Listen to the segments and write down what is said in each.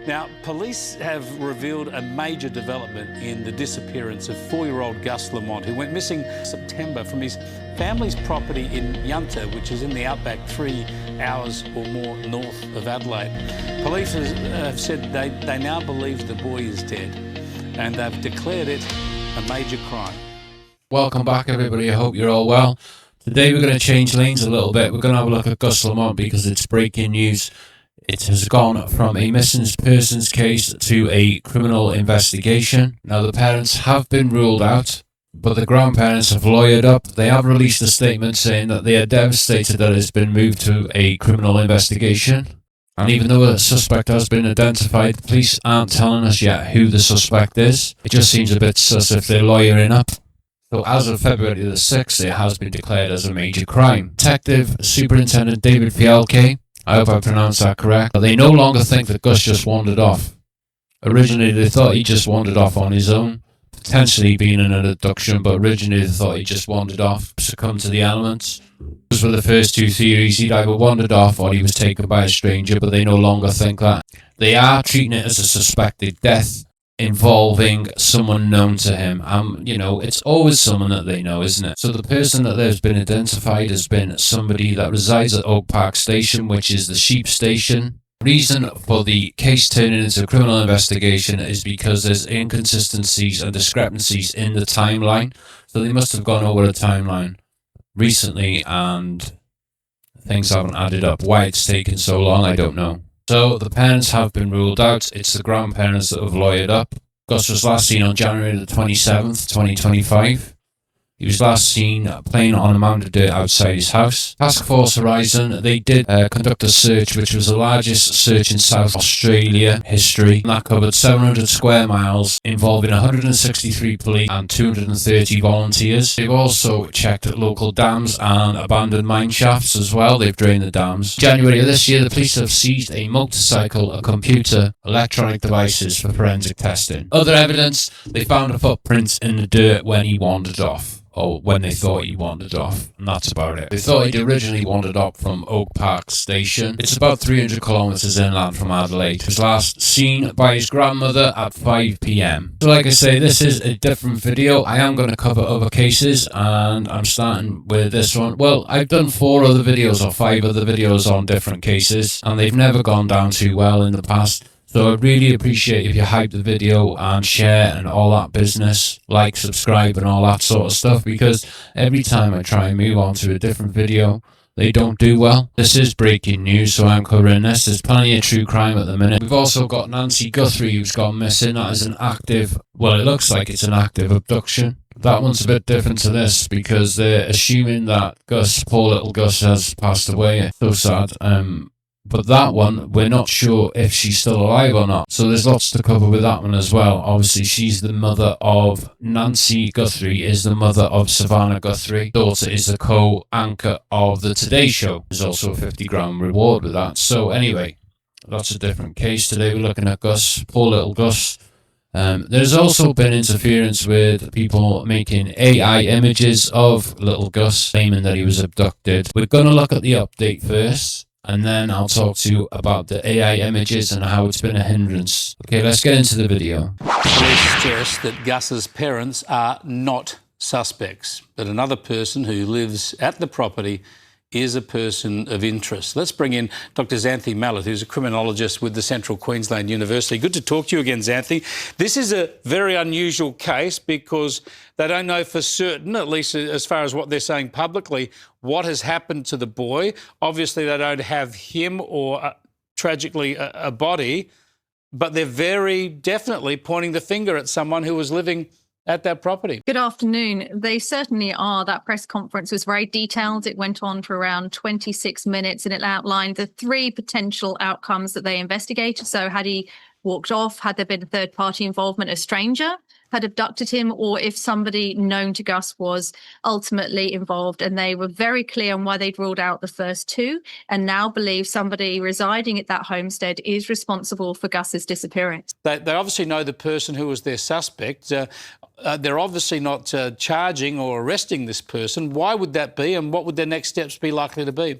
Now, police have revealed a major development in the disappearance of 4-year-old GUS LAMONT, who went missing September from his family's property in Yunta, which is in the outback 3 hours or more north of Adelaide. Police have said they now believe the boy is dead, and they've declared it a major crime. Welcome back, everybody. I hope you're all well. Today we're going to change lanes a little bit. We're going to have a look at GUS LAMONT because it's breaking news. It has gone from a missing persons case to a criminal investigation. Now, the parents have been ruled out, but the grandparents have lawyered up. They have released a statement saying that they are devastated that it's been moved to a criminal investigation. And even though a suspect has been identified, the police aren't telling us yet who the suspect is. It just seems a bit sus if they're lawyering up. So as of February the 6th, it has been declared as a major crime. Detective Superintendent David Fialke, I hope I pronounced that correct, but they no longer think that Gus just wandered off. Originally, they thought he just wandered off on his own, potentially being an abduction, but originally they thought he just wandered off, succumbed to the elements. Those were the first two theories. He'd either wandered off or he was taken by a stranger, but they no longer think that. They are treating it as a suspected death involving someone known to him. It's always someone that they know, isn't it? So the person that has been identified has been somebody that resides at Oak Park Station, which is the sheep station. Reason for the case turning into a criminal investigation is because there's inconsistencies and discrepancies in the timeline. So they must have gone over the timeline recently and things haven't added up. Why it's taken so long, I don't know. So the parents have been ruled out. It's the grandparents that have lawyered up. Gus was last seen on January the 27th, 2025. He was last seen playing on a mound of dirt outside his house. Task Force Horizon, they did conduct a search, which was the largest search in South Australia history. And that covered 700 square miles, involving 163 police and 230 volunteers. They've also checked local dams and abandoned mine shafts as well. They've drained the dams. January of this year, the police have seized a motorcycle, a computer, electronic devices for forensic testing. Other evidence, they found a footprint in the dirt when he wandered off. Or when they thought he wandered off, and that's about it. They thought he'd originally wandered off from Oak Park Station. It's about 300 kilometres inland from Adelaide. He was last seen by his grandmother at 5 p.m. So like I say, this is a different video. I am going to cover other cases, and I'm starting with this one. Well, I've done 4 other videos or 5 other videos on different cases, and they've never gone down too well in the past. So I'd really appreciate if you hype the video and share and all that business, like, subscribe and all that sort of stuff, because every time I try and move on to a different video, they don't do well. This is breaking news, so I'm covering this. There's plenty of true crime at the minute. We've also got Nancy Guthrie, who's gone missing. That is an active, well, it looks like it's an active abduction. That one's a bit different to this because they're assuming that Gus, poor little Gus, has passed away. So sad. But that one, we're not sure if she's still alive or not. So there's lots to cover with that one as well. Obviously, she's the mother of Nancy Guthrie, is the mother of Savannah Guthrie. Daughter is the co-anchor of the Today Show. There's also a 50-grand reward with that. So anyway, that's a different case. Today we're looking at Gus, poor little Gus. There's also been interference with people making AI images of little Gus, claiming that he was abducted. We're going to look at the update first, and then I'll talk to you about the AI images and how it's been a hindrance. Okay, let's get into the video. Police suggest that Gus's parents are not suspects, but another person who lives at the property is a person of interest. Let's bring in Dr. Xanthi Mallet, who's a criminologist with the Central Queensland University. Good to talk to you again, Xanthi. This is a very unusual case because they don't know for certain, at least as far as what they're saying publicly, what has happened to the boy. Obviously, they don't have him or, tragically, a body, but they're very definitely pointing the finger at someone who was living at that property. Good afternoon. They certainly are. That press conference was very detailed. It went on for around 26 minutes and it outlined the 3 potential outcomes that they investigated. So had he walked off, had there been a third party involvement, a stranger had abducted him, or if somebody known to Gus was ultimately involved. And they were very clear on why they'd ruled out the first 2 and now believe somebody residing at that homestead is responsible for Gus's disappearance. They obviously know the person who was their suspect. They're obviously not charging or arresting this person. Why would that be, and what would their next steps be likely to be?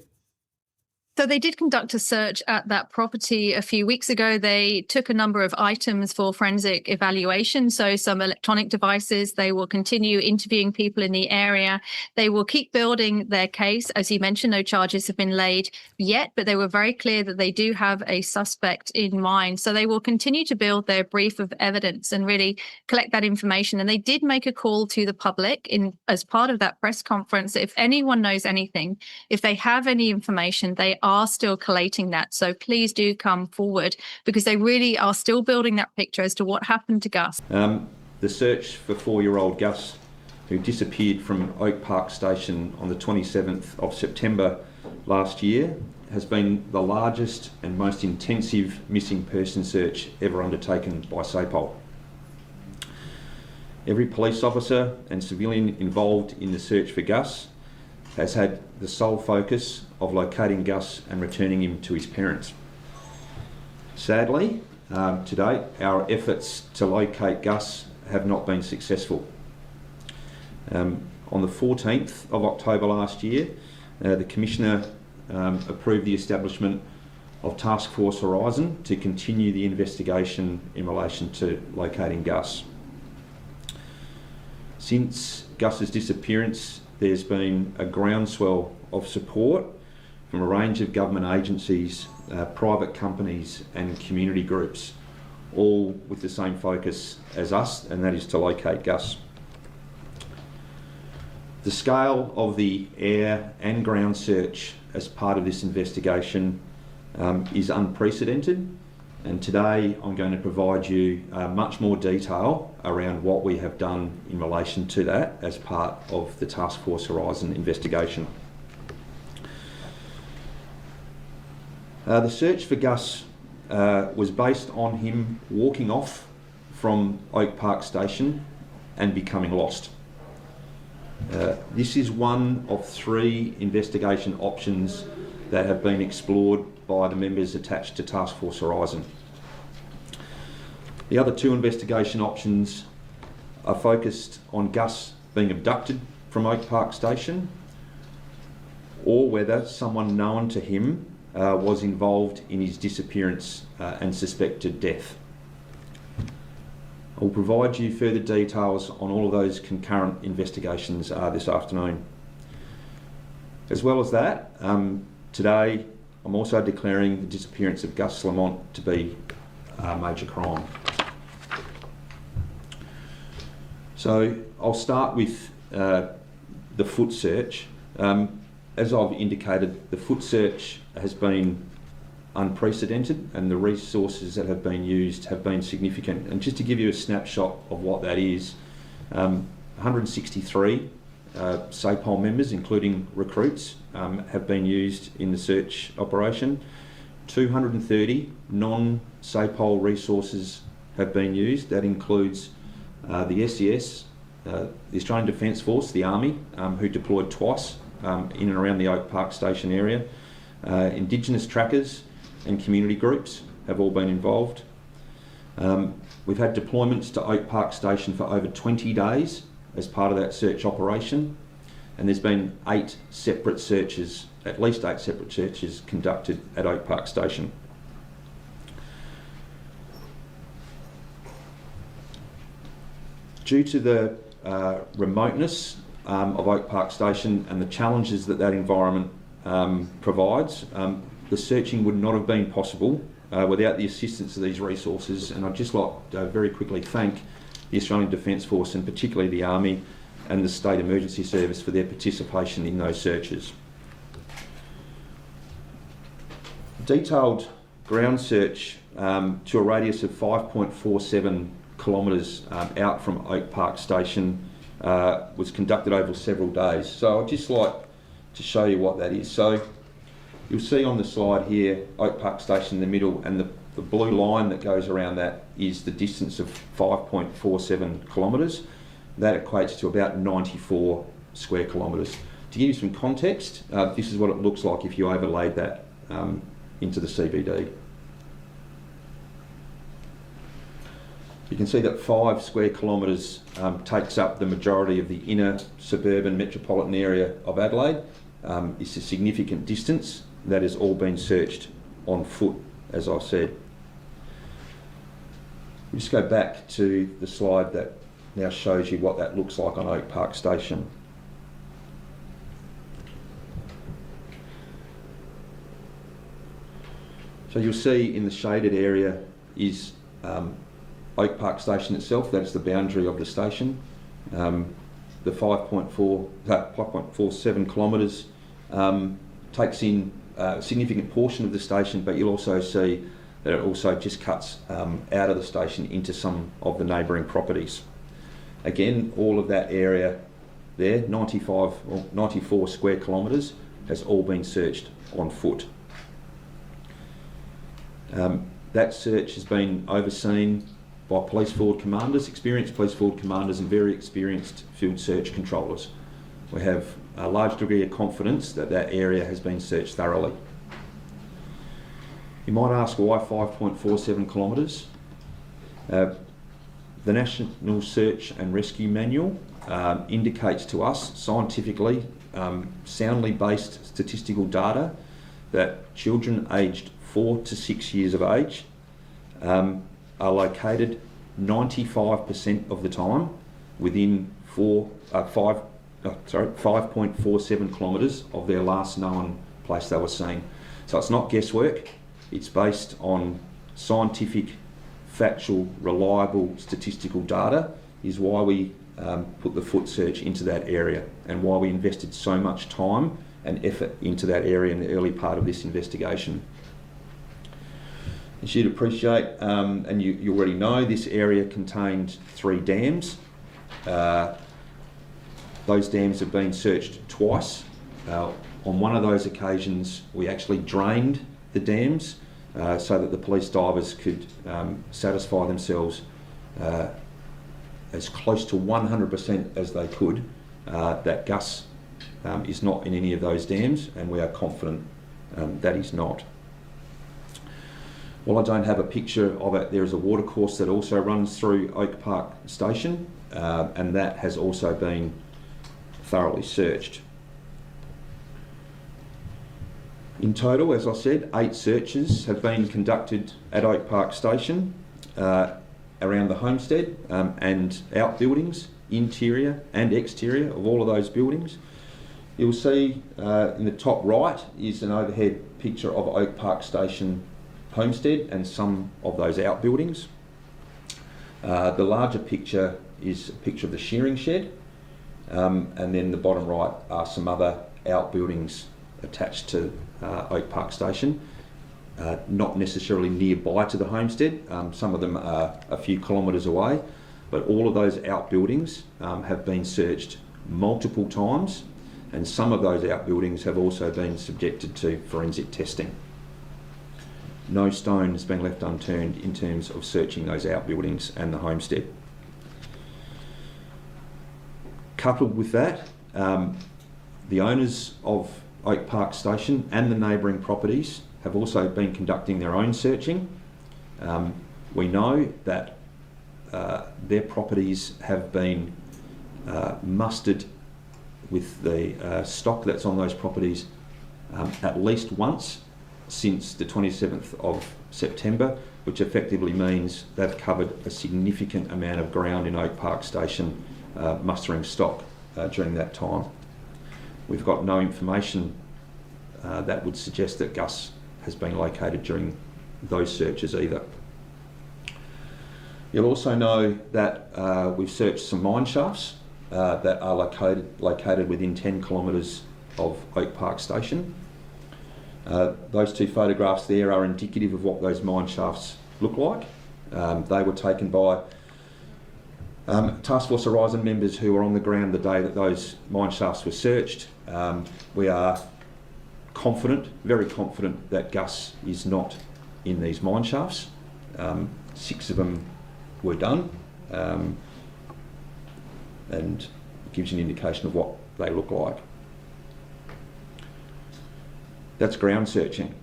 So they did conduct a search at that property a few weeks ago. They took a number of items for forensic evaluation. So some electronic devices. They will continue interviewing people in the area. They will keep building their case. As you mentioned, no charges have been laid yet, but they were very clear that they do have a suspect in mind. So they will continue to build their brief of evidence and really collect that information. And they did make a call to the public as part of that press conference. If anyone knows anything, if they have any information, they are still collating that. So please do come forward, because they really are still building that picture as to what happened to Gus. The search for 4-year-old Gus, who disappeared from Oak Park Station on the 27th of September last year, has been the largest and most intensive missing person search ever undertaken by SAPOL. Every police officer and civilian involved in the search for Gus has had the sole focus of locating Gus and returning him to his parents. Sadly, to date, our efforts to locate Gus have not been successful. On the 14th of October last year, the Commissioner approved the establishment of Task Force Horizon to continue the investigation in relation to locating Gus. Since Gus's disappearance, there's been a groundswell of support from a range of government agencies, private companies and community groups, all with the same focus as us, and that is to locate Gus. The scale of the air and ground search as part of this investigation is unprecedented, and today I'm going to provide you much more detail around what we have done in relation to that as part of the Task Force Horizon investigation. The search for Gus was based on him walking off from Oak Park Station and becoming lost. This is one of 3 investigation options that have been explored by the members attached to Task Force Horizon. The other 2 investigation options are focused on Gus being abducted from Oak Park Station, or whether someone known to him was involved in his disappearance and suspected death. I'll provide you further details on all of those concurrent investigations this afternoon. As well as that, today I'm also declaring the disappearance of Gus Lamont to be a major crime. So I'll start with the foot search. As I've indicated, the foot search has been unprecedented and the resources that have been used have been significant. And just to give you a snapshot of what that is, 163 SAPOL members, including recruits, have been used in the search operation. 230 non-SAPOL resources have been used. That includes the SES, the Australian Defence Force, the Army, who deployed twice in and around the Oak Park Station area. Indigenous trackers and community groups have all been involved. We've had deployments to Oak Park Station for over 20 days as part of that search operation, and there's been 8 separate searches, at least 8 separate searches conducted at Oak Park Station. Due to the remoteness of Oak Park Station and the challenges that that environment provides, the searching would not have been possible without the assistance of these resources, and I'd just like to very quickly thank the Australian Defence Force and particularly the Army and the State Emergency Service for their participation in those searches. Detailed ground search to a radius of 5.47 kilometres out from Oak Park Station was conducted over several days. So I'd just like to show you what that is. So you'll see on the slide here Oak Park Station in the middle, and the blue line that goes around that is the distance of 5.47 kilometres. That equates to about 94 square kilometres. To give you some context, this is what it looks like if you overlaid that into the CBD. You can see that 5 square kilometres takes up the majority of the inner suburban metropolitan area of Adelaide, is a significant distance. That has all been searched on foot, as I said. We'll just go back to the slide that now shows you what that looks like on Oak Park Station. So you'll see in the shaded area is Oak Park Station itself. That's the boundary of the station. The 5.47 kilometres takes in a significant portion of the station, but you'll also see that it also just cuts out of the station into some of the neighbouring properties. Again, all of that area there, 94 square kilometres, has all been searched on foot. That search has been overseen by police forward commanders, experienced police forward commanders and very experienced field search controllers. We have a large degree of confidence that that area has been searched thoroughly. You might ask why 5.47 kilometres? The National Search and Rescue Manual indicates to us scientifically, soundly based statistical data that children aged 4 to 6 years of age are located 95% of the time within 5.47 kilometres of their last known place they were seen. So it's not guesswork, it's based on scientific, factual, reliable statistical data is why we put the foot search into that area and why we invested so much time and effort into that area in the early part of this investigation. As you'd appreciate, and you already know, this area contained 3 dams. Those dams have been searched twice. On one of those occasions, we actually drained the dams so that the police divers could satisfy themselves as close to 100% as they could that GUS is not in any of those dams, and we are confident that is not. While I don't have a picture of it, there is a watercourse that also runs through Oak Park Station, and that has also been thoroughly searched. In total, as I said, 8 searches have been conducted at Oak Park Station around the homestead and outbuildings, interior and exterior of all of those buildings. You'll see in the top right is an overhead picture of Oak Park Station homestead and some of those outbuildings. The larger picture is a picture of the shearing shed, and then the bottom right are some other outbuildings attached to Oak Park Station, not necessarily nearby to the homestead. Some of them are a few kilometres away, but all of those outbuildings have been searched multiple times, and some of those outbuildings have also been subjected to forensic testing. No stone has been left unturned in terms of searching those outbuildings and the homestead. Coupled with that, the owners of Oak Park Station and the neighbouring properties have also been conducting their own searching. We know that their properties have been mustered with the stock that's on those properties at least once since the 27th of September, which effectively means they've covered a significant amount of ground in Oak Park Station mustering stock during that time. We've got no information that would suggest that GUS has been located during those searches either. You'll also know that we've searched some mine shafts that are located within 10 kilometres of Oak Park Station. Those 2 photographs there are indicative of what those mine shafts look like. They were taken by Task Force Horizon members who were on the ground the day that those mine shafts were searched. We are confident, very confident, that GUS is not in these mine shafts. 6 of them were done, and gives you an indication of what they look like. That's ground searching,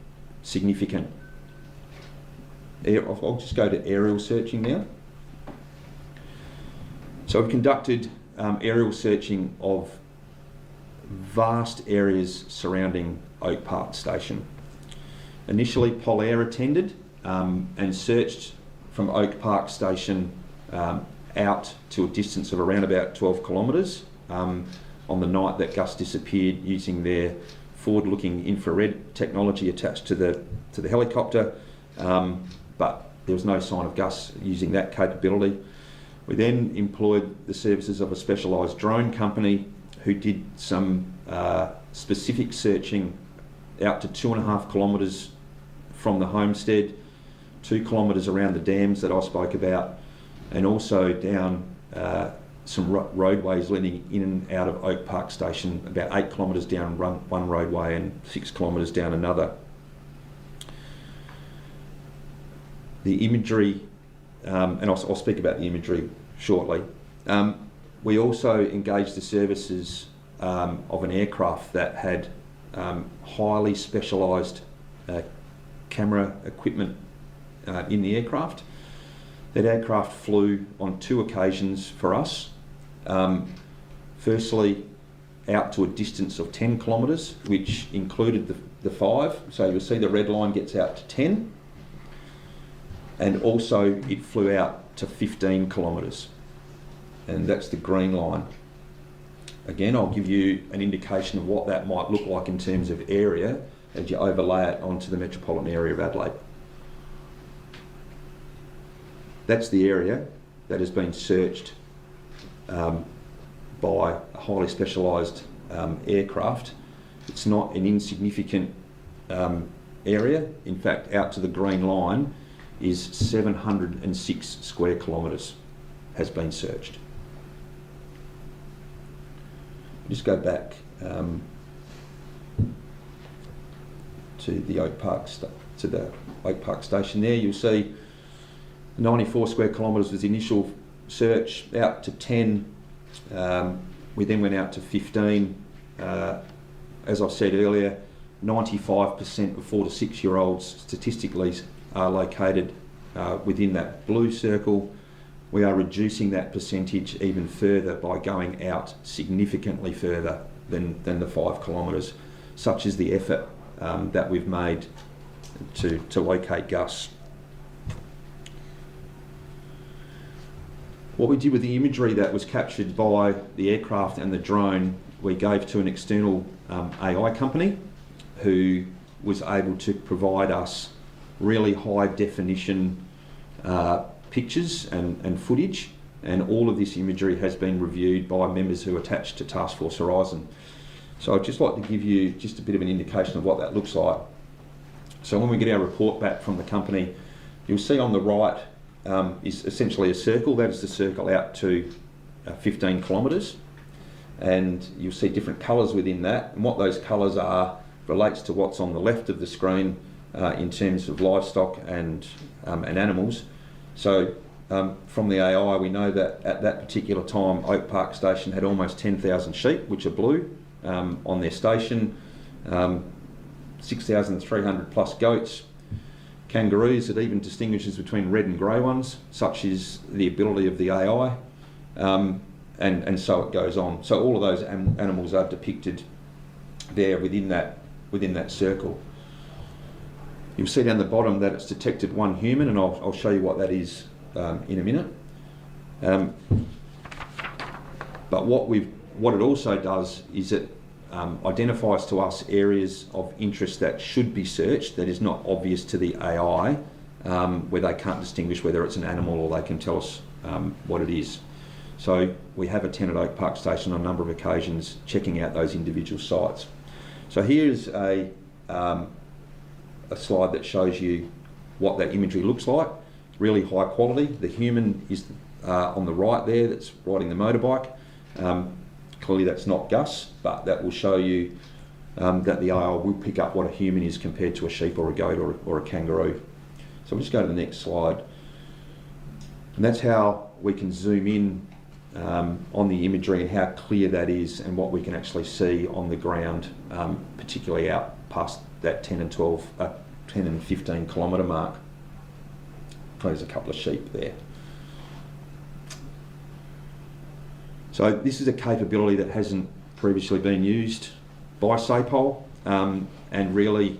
significant. I'll just go to aerial searching now. So we've conducted aerial searching of vast areas surrounding Oak Park Station. Initially, Polair attended and searched from Oak Park Station out to a distance of around about 12 kilometres on the night that GUS disappeared, using their forward-looking infrared technology attached to the helicopter, but there was no sign of GUS using that capability. We then employed the services of a specialised drone company who did some specific searching out to 2.5 kilometres from the homestead, 2 kilometres around the dams that I spoke about, and also down some roadways leading in and out of Oak Park Station, about 8 kilometres down one roadway and 6 kilometres down another. The imagery, and I'll speak about the imagery shortly. We also engaged the services of an aircraft that had highly specialised camera equipment in the aircraft. That aircraft flew on 2 occasions for us. Firstly, out to a distance of 10 kilometres, which included the 5. So you'll see the red line gets out to 10. And also it flew out to 15 kilometres. And that's the green line. Again, I'll give you an indication of what that might look like in terms of area as you overlay it onto the metropolitan area of Adelaide. That's the area that has been searched by a highly specialised aircraft. It's not an insignificant area. In fact, out to the green line is 706 square kilometres has been searched. Just go back to the Oak Park Station there. You'll see 94 square kilometres was the initial search, out to 10. We then went out to 15. As I said earlier, 95% of 4 to 6 year olds statistically are located within that blue circle. We are reducing that percentage even further by going out significantly further than the 5 kilometres, such as the effort that we've made to locate GUS. What we did with the imagery that was captured by the aircraft and the drone, we gave to an external AI company who was able to provide us really high definition pictures and footage, and all of this imagery has been reviewed by members who are attached to Task Force Horizon. So I'd just like to give you just a bit of an indication of what that looks like. So when we get our report back from the company, you'll see on the right is essentially a circle. That is the circle out to 15 kilometres, and you'll see different colours within that, and what those colours are relates to what's on the left of the screen in terms of livestock and animals. So from the AI, we know that at that particular time, Oak Park Station had almost 10,000 sheep, which are blue, on their station, 6,300 plus goats, kangaroos. It even distinguishes between red and grey ones, such is the ability of the AI, and so it goes on. So all of those animals are depicted there within that circle. You'll see down the bottom that it's detected 1 human, and I'll show you what that is in a minute. But what it also does is it identifies to us areas of interest that should be searched that is not obvious to the AI, where they can't distinguish whether it's an animal or they can tell us what it is. So we have attended Oak Park Station on a number of occasions checking out those individual sites. So here's a slide that shows you what that imagery looks like. Really high quality. The human is on the right there that's riding the motorbike. Clearly that's not GUS, but that will show you that the AI will pick up what a human is compared to a sheep or a goat or a kangaroo. So we'll just go to the next slide. And that's how we can zoom in on the imagery and how clear that is and what we can actually see on the ground, particularly out past that 10 and 15 kilometre mark. There's a couple of sheep there. So this is a capability that hasn't previously been used by SAPOL, and really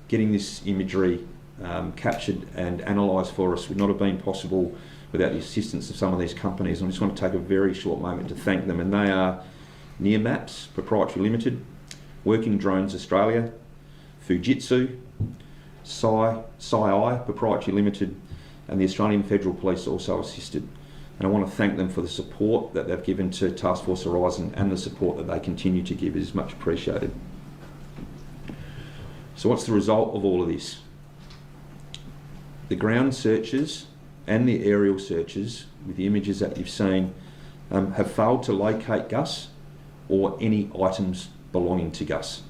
getting this imagery captured and analysed for us would not have been possible without the assistance of some of these companies. And I just want to take a very short moment to thank them, and they are Near Maps Proprietary Limited, Working Drones Australia, Fujitsu, SciI Proprietary Limited, and the Australian Federal Police also assisted. And I want to thank them for the support that they've given to Task Force Horizon, and the support that they continue to give is much appreciated. So what's the result of all of this? The ground searches and the aerial searches, with the images that you've seen, have failed to locate GUS or any items belonging to GUS.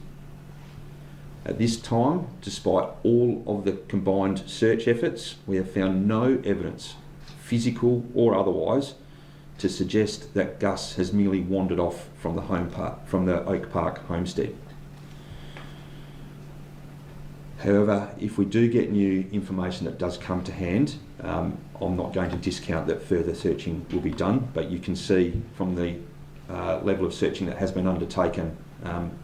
At this time, despite all of the combined search efforts, we have found no evidence, physical or otherwise, to suggest that GUS has merely wandered off from the Oak Park homestead. However, if we do get new information that does come to hand, I'm not going to discount that further searching will be done, but you can see from the level of searching that has been undertaken,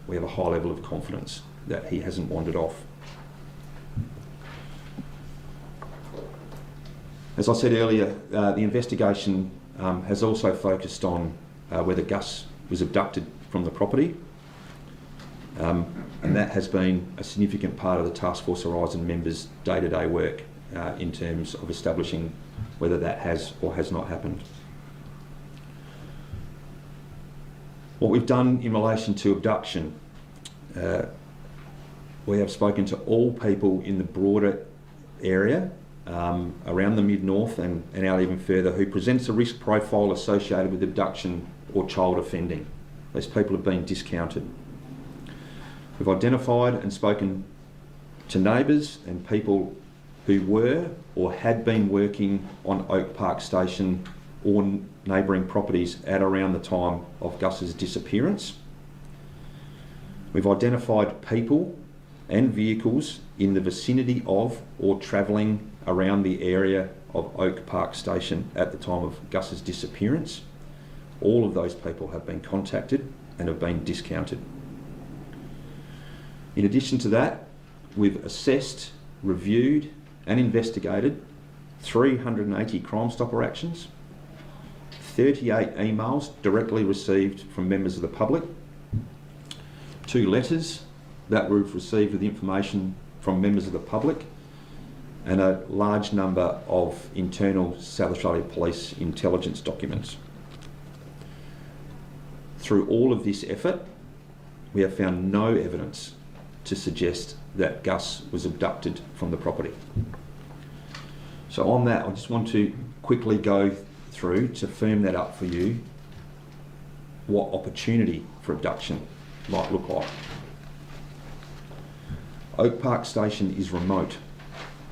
we have a high level of confidence that he hasn't wandered off. As I said earlier, the investigation has also focused on whether GUS was abducted from the property, and that has been a significant part of the Task Force Horizon members' day-to-day work in terms of establishing whether that has or has not happened. What we've done in relation to abduction, we have spoken to all people in the broader area around the mid-north and out even further who presents a risk profile associated with abduction or child offending. Those people have been discounted. We've identified and spoken to neighbours and people who were or had been working on Oak Park Station or neighbouring properties at around the time of Gus's disappearance. We've identified people and vehicles in the vicinity of or travelling around the area of Oak Park Station at the time of Gus's disappearance. All of those people have been contacted and have been discounted. In addition to that, we've assessed, reviewed and investigated 380 Crime Stopper actions, 38 emails directly received from members of the public, 2 letters that we've received with information from members of the public, and a large number of internal South Australia Police intelligence documents. Through all of this effort, we have found no evidence to suggest that GUS was abducted from the property. So on that, I just want to quickly go through to firm that up for you, what opportunity for abduction might look like. Oak Park Station is remote.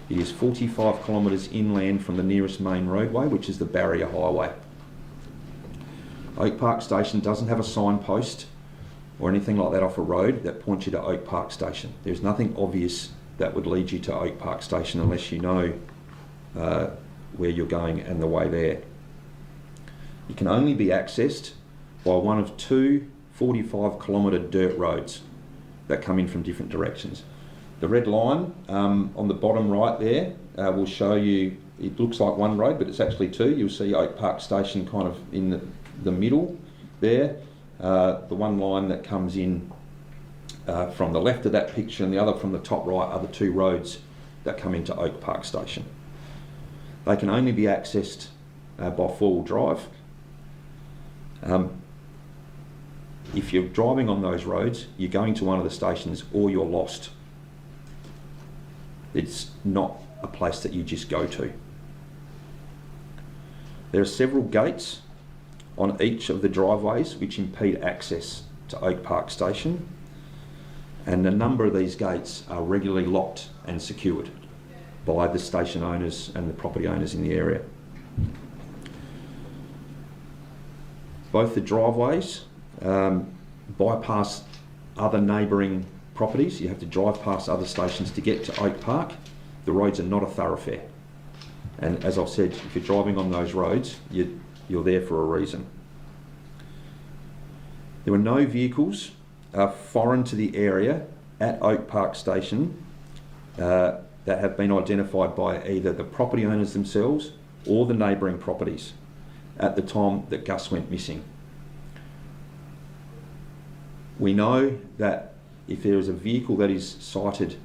It is 45 kilometres inland from the nearest main roadway, which is the Barrier Highway. Oak Park Station doesn't have a signpost or anything like that off a road that points you to Oak Park Station. There's nothing obvious that would lead you to Oak Park Station unless you know where you're going and the way there. It can only be accessed by one of 2 45-kilometre dirt roads that come in from different directions. The red line on the bottom right there will show you, it looks like one road, but it's actually 2. You'll see Oak Park Station kind of in the middle there. The one line that comes in from the left of that picture and the other from the top right are the 2 roads that come into Oak Park Station. They can only be accessed by 4-wheel drive. If you're driving on those roads, you're going to one of the stations or you're lost. It's not a place that you just go to. There are several gates on each of the driveways which impede access to Oak Park Station, and a number of these gates are regularly locked and secured by the station owners and the property owners in the area. Both the driveways bypass other neighbouring properties. You have to drive past other stations to get to Oak Park. The roads are not a thoroughfare, and as I've said, if you're driving on those roads, you're there for a reason. There were no vehicles foreign to the area at Oak Park Station that have been identified by either the property owners themselves or the neighbouring properties at the time that Gus went missing. We know that if there is a vehicle that is sighted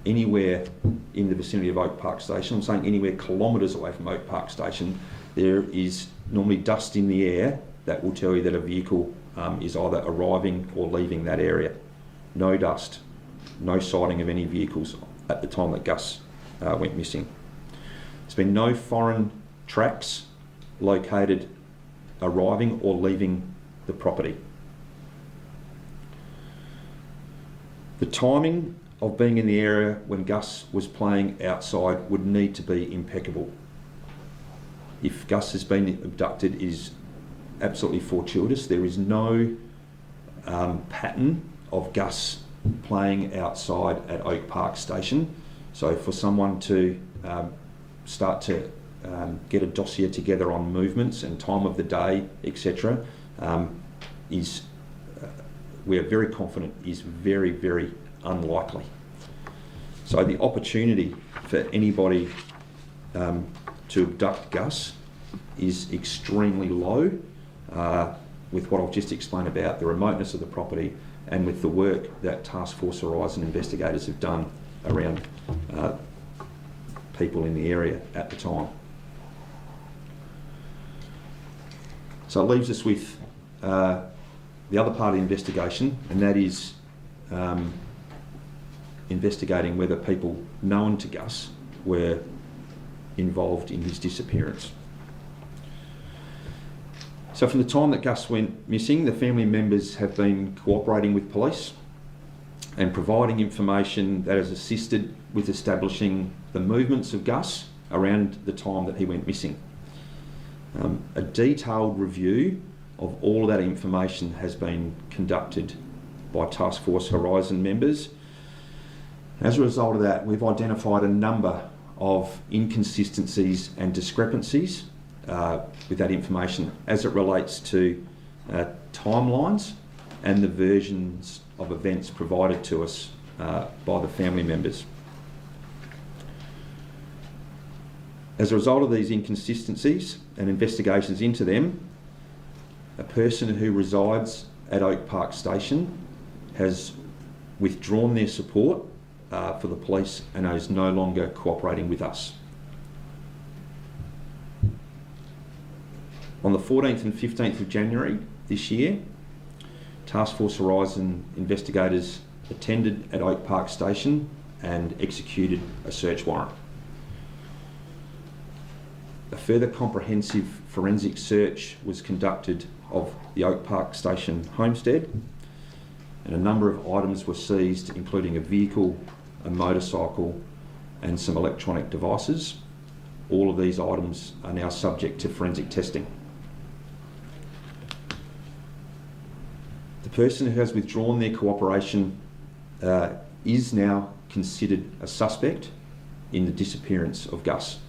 anywhere in the vicinity of Oak Park Station, I'm saying anywhere kilometres away from Oak Park Station, there is normally dust in the air that will tell you that a vehicle is either arriving or leaving that area. No dust, no sighting of any vehicles at the time that Gus went missing. There's been no foreign tracks located arriving or leaving the property. The timing of being in the area when Gus was playing outside would need to be impeccable. If Gus has been abducted, it is absolutely fortuitous. There is no pattern of Gus playing outside at Oak Park Station. So for someone to start to get a dossier together on movements and time of the day, etc., we are very confident is very, very unlikely. So the opportunity for anybody to abduct Gus is extremely low, with what I've just explained about the remoteness of the property and with the work that Task Force Horizon investigators have done around people in the area at the time. So it leaves us with the other part of the investigation, and that is investigating whether people known to Gus were involved in his disappearance. So from the time that Gus went missing, the family members have been cooperating with police and providing information that has assisted with establishing the movements of Gus around the time that he went missing. A detailed review of all of that information has been conducted by Task Force Horizon members. As a result of that, we've identified a number of inconsistencies and discrepancies with that information as it relates to timelines and the versions of events provided to us by the family members. As a result of these inconsistencies and investigations into them, a person who resides at Oak Park Station has withdrawn their support for the police and is no longer cooperating with us. On the 14th and 15th of January this year, Task Force Horizon investigators attended at Oak Park Station and executed a search warrant. A further comprehensive forensic search was conducted of the Oak Park Station homestead, and a number of items were seized, including a vehicle, a motorcycle, and some electronic devices. All of these items are now subject to forensic testing. The person who has withdrawn their cooperation is now considered a suspect in the disappearance of Gus.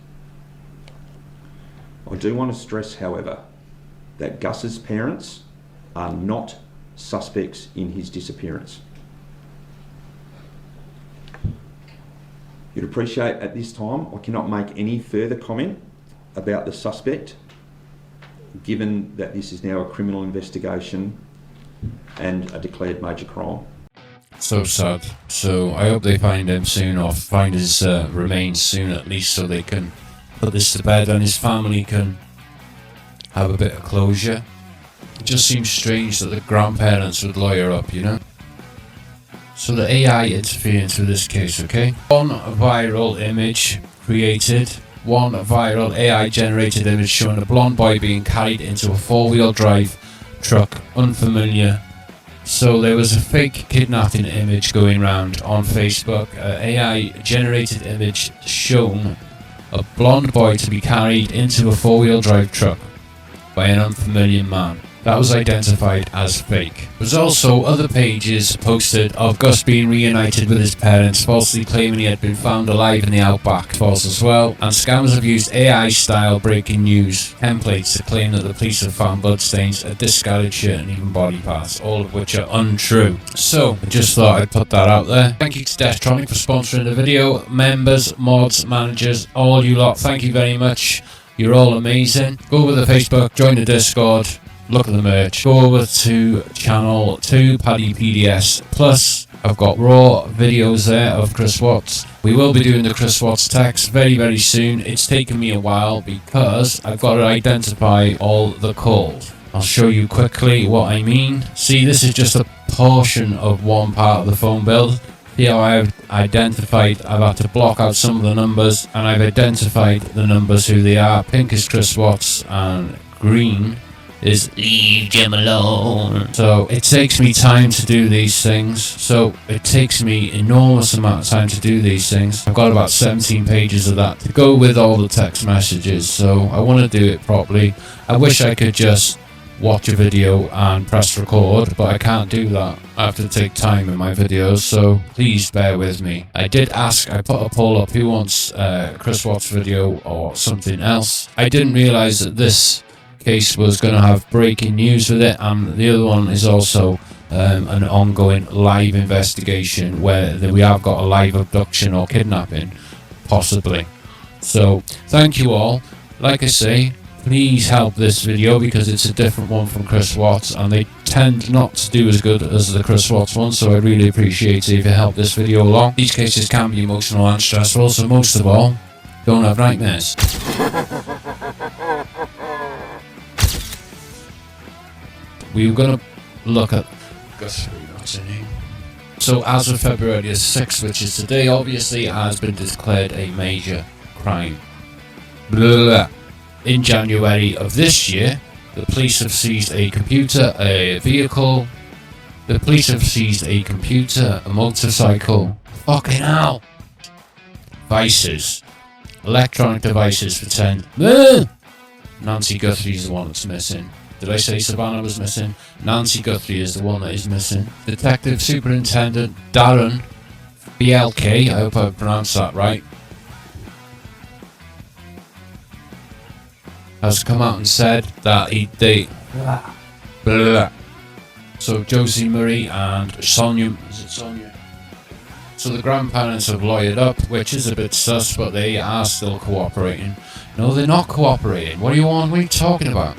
I do want to stress, however, that Gus's parents are not suspects in his disappearance. You'd appreciate at this time I cannot make any further comment about the suspect, given that this is now a criminal investigation and a declared major crime. So sad. So I hope they find him soon, or find his remains soon at least, so they can put this to bed and his family can have a bit of closure. It just seems strange that the grandparents would lawyer up, you know? So the AI interference with this case, okay? One viral image created, one viral AI generated image showing a blonde boy being carried into a 4-wheel drive truck, unfamiliar. So there was a fake kidnapping image going around on Facebook, AI generated image shown a blonde boy to be carried into a 4-wheel drive truck by an unfamiliar man. that was identified as fake. There's also other pages posted of Gus being reunited with his parents, falsely claiming he had been found alive in the outback, false as well, and scammers have used AI-style breaking news templates to claim that the police have found bloodstains, a discarded shirt and even body parts, all of which are untrue. So, I just thought I'd put that out there. Thank you to Deathtronic for sponsoring the video. Members, mods, managers, all you lot, thank you very much. You're all amazing. Go over to Facebook, join the Discord, look at the merch. Go over to channel 2 Paddy PDS Plus. I've got raw videos there of Chris Watts. We will be doing the Chris Watts text very, very soon. It's taken me a while because I've got to identify all the calls. I'll show you quickly what I mean. See, this is just a portion of one part of the phone bill. See how I've identified, I've had to block out some of the numbers, and I've identified the numbers who they are. Pink is Chris Watts and green is leave Jim alone. So it takes me time to do these things. So it takes me enormous amount of time to do these things. I've got about 17 pages of that to go with all the text messages. So I want to do it properly. I wish I could just watch a video and press record, but I can't do that. I have to take time in my videos, so please bear with me. I did ask, I put a poll up, who wants Chris Watts video or something else. I didn't realise that this case was going to have breaking news with it, and the other one is also an ongoing live investigation where we have got a live abduction or kidnapping, possibly. So thank you all. Like I say, please help this video because it's a different one from Chris Watts and they tend not to do as good as the Chris Watts one, so I really appreciate it if you help this video along. These cases can be emotional and stressful, so most of all, don't have nightmares. We were going to look at Gus, what's her name? So as of February the 6th, which is today, obviously it has been declared a major crime. Blah, blah, blah. In January of this year, the police have seized a computer, a vehicle. The police have seized a computer, a motorcycle. Fucking hell! Devices. Electronic devices for 10. Nancy Guthrie's the one that's missing. Did I say Savannah was missing? Nancy Guthrie is the one that is missing. Detective Superintendent Darren BLK, I hope I pronounced that right, has come out and said that So Josie Murray and Sonia, is it Sonia? So the grandparents have lawyered up, which is a bit sus, but they are still cooperating. No, they're not cooperating. What do you want? What are you talking about?